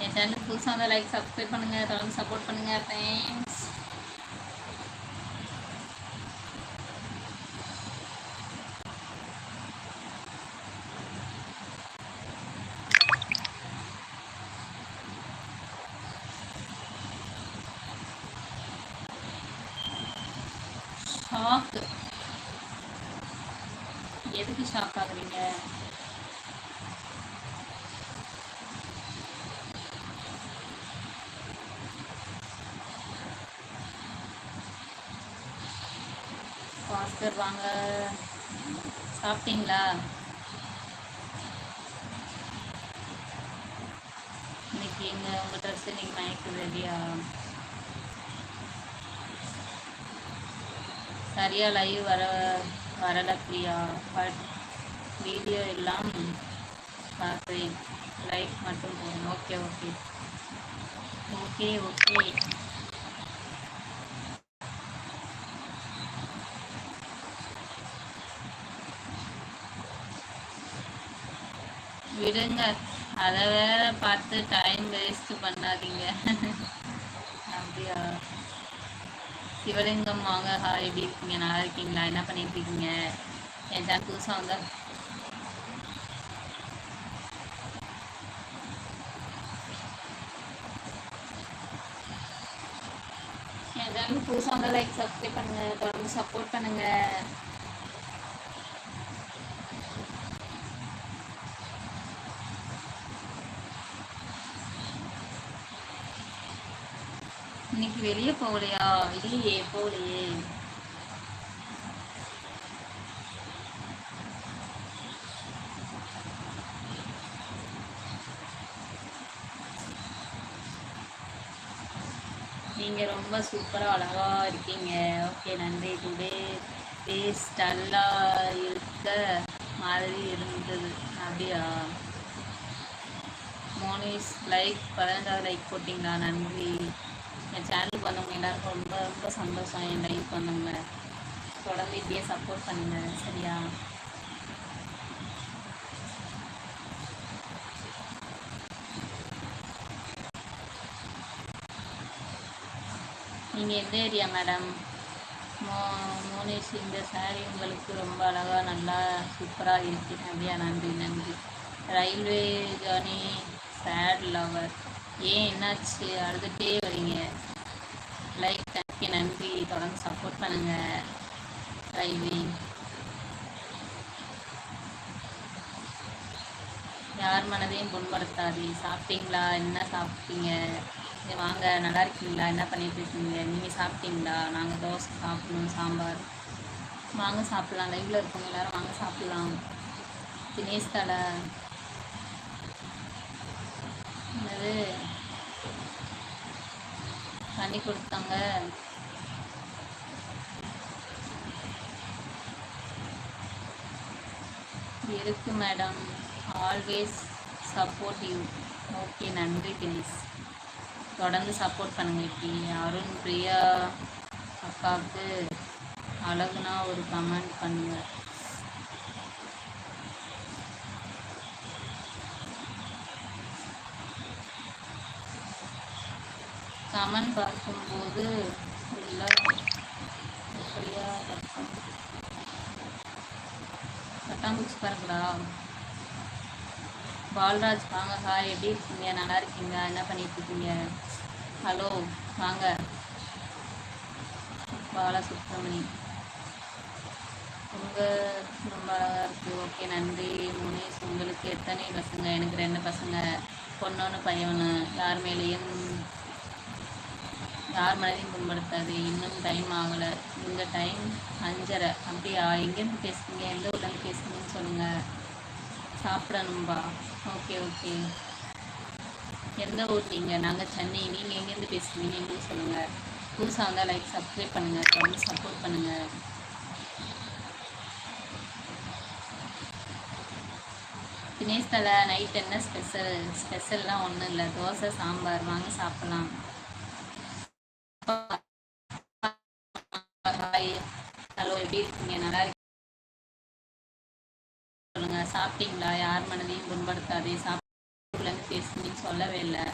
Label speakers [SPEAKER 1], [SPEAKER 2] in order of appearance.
[SPEAKER 1] என் சேனலுக்கு புதுசாக வந்து லைக் சப்ஸ்கிரைப் பண்ணுங்கள், தொடர்ந்து சப்போர்ட் பண்ணுங்கள். தேங்க்ஸ். ஷாக்கு. எதுக்கு ஷாக் ஆகுறீங்க? பாஸ்டர் வாங்க. சாப்பிட்டீங்களா? இன்னைக்கு உங்கள் ட்ரெஸ் இன்னைக்கு நைட்டு ரெடியா? சரியா லைவ் வரல பிரியா. பட் வீடியோ எல்லாம் பார்க்குறேன். லைக் மட்டும் போதும். Okay okay okay okay. விடுங்க, அதை வேற பார்த்து டைம் வேஸ்ட் பண்ணாதீங்க. அப்படியா? சிவலிங்கம் வாங்க. ஹாய், எப்படி இருக்கீங்க? நல்லா இருக்கீங்களா? என்ன பண்ணிட்டு இருக்கீங்க? என் சேனல் புதுசாக வந்தா லைக் சப்ஸ்கிரைப் பண்ணுங்க, தொடர்ந்து சப்போர்ட் பண்ணுங்க. இன்னைக்கு வெளியே போகலையா? இல்லையே, போகலையே. நீங்கள் ரொம்ப சூப்பராக அழகாக இருக்கீங்க. ஓகே, நன்றி. டுடே டேஸ் டல்லாக இருக்க மாதிரி இருந்தது. அப்படியா? மோனிஸ் லைக் 15வது லைக் போட்டிங்களா? நன்றி. என் சேனலுக்கு வந்தவங்க எல்லாருக்கும் ரொம்ப ரொம்ப சந்தோஷம். என் லைக் வந்தவங்க தொடர்ந்து இப்படியே சப்போர்ட் பண்ணுங்க, சரியா? நீங்கள் எந்த ஏரியா மேடம்? மோனிஷ், இந்த சாரி உங்களுக்கு ரொம்ப அழகாக நல்லா சூப்பராக இருக்கு. அப்படியா? நன்றி நன்றி. Railway journey sad lover. ஏன் என்னாச்சு? அழுதுகிட்டே வரீங்க. லைக் தேங்க்யூ, நன்றி. தொடர்ந்து சப்போர்ட் பண்ணுங்கள். ரயில்வே யார் மனதையும் புண்படுத்தாது. சாப்பிட்டீங்களா? என்ன சாப்பிட்டீங்க? வாங்க, நல்லா இருக்கீங்களா? என்ன பண்ணிட்டு இருக்கீங்க? நீங்கள் சாப்பிட்டீங்களா? நாங்கள் தோசை சாப்பிடணும், சாம்பார். வாங்க சாப்பிட்லாம். லைவில் இருக்கவங்க எல்லாரும் வாங்க சாப்பிட்லாம். தினேஷ் தலை என்னது பண்ணி கொடுத்தாங்க. இருக்கு madam. Always support you. Okay, நன்றி தினேஷ். தொடர்ந்து சப்போர்ட் பண்ணுங்க. இப்படி அருண் பிரியா அக்காவுக்கு அழகுனா ஒரு கமெண்ட் பண்ணுங்க. கமெண்ட் பார்க்கும்போது பிரியா பட்டாம்பூச்சி பறக்குதா? பால்ராஜ் வாங்க. ஹாய், எப்படி இருக்கீங்க? நல்லா இருக்கீங்க? என்ன பண்ணிட்டு இருக்கீங்க? ஹலோ வாங்க. பாலசுப்ரமணி உங்கள் ரொம்ப அழகாக இருக்குது. ஓகே, நன்றி. முனேஷ், உங்களுக்கு எத்தனை பசங்க? எனக்கு 2 பசங்க, பொண்ணொன்று பையனு. யார் மனதையும் புண்படுத்தாது. இன்னும் டைம் ஆகலை. இந்த டைம் 5:30. அப்படியா? எங்கேருந்து பேசுகிறீங்க? எந்த ஊர்லேருந்து பேசுகிறீங்கன்னு சொல்லுங்கள். சாப்பிடணும்பா. Okay okay. எந்த ஊர் நீங்கள்? நாங்கள் சென்னை. நீங்கள் எங்கேருந்து பேசுகிறீங்க? எங்களுக்கு சொல்லுங்கள். புதுசாக வந்தால் லைக் சப்ஸ்கிரைப் பண்ணுங்கள், தொடர்ந்து சப்போர்ட் பண்ணுங்கள். தினேஷ் தலை, நைட் என்ன ஸ்பெஷல்லாம் ஒன்றும் இல்லை. தோசை சாம்பார். வாங்க சாப்பிட்லாம். ஹலோ, எப்படி இருக்கீங்க? நல்லா இருக்கு சொல்லுங்க. சாப்பிட்டீங்களா? யார் மனதையும் புண்படுத்தாதே. சாப்பிட்லேருந்து பேசுங்கன்னு சொல்லவே இல்லை.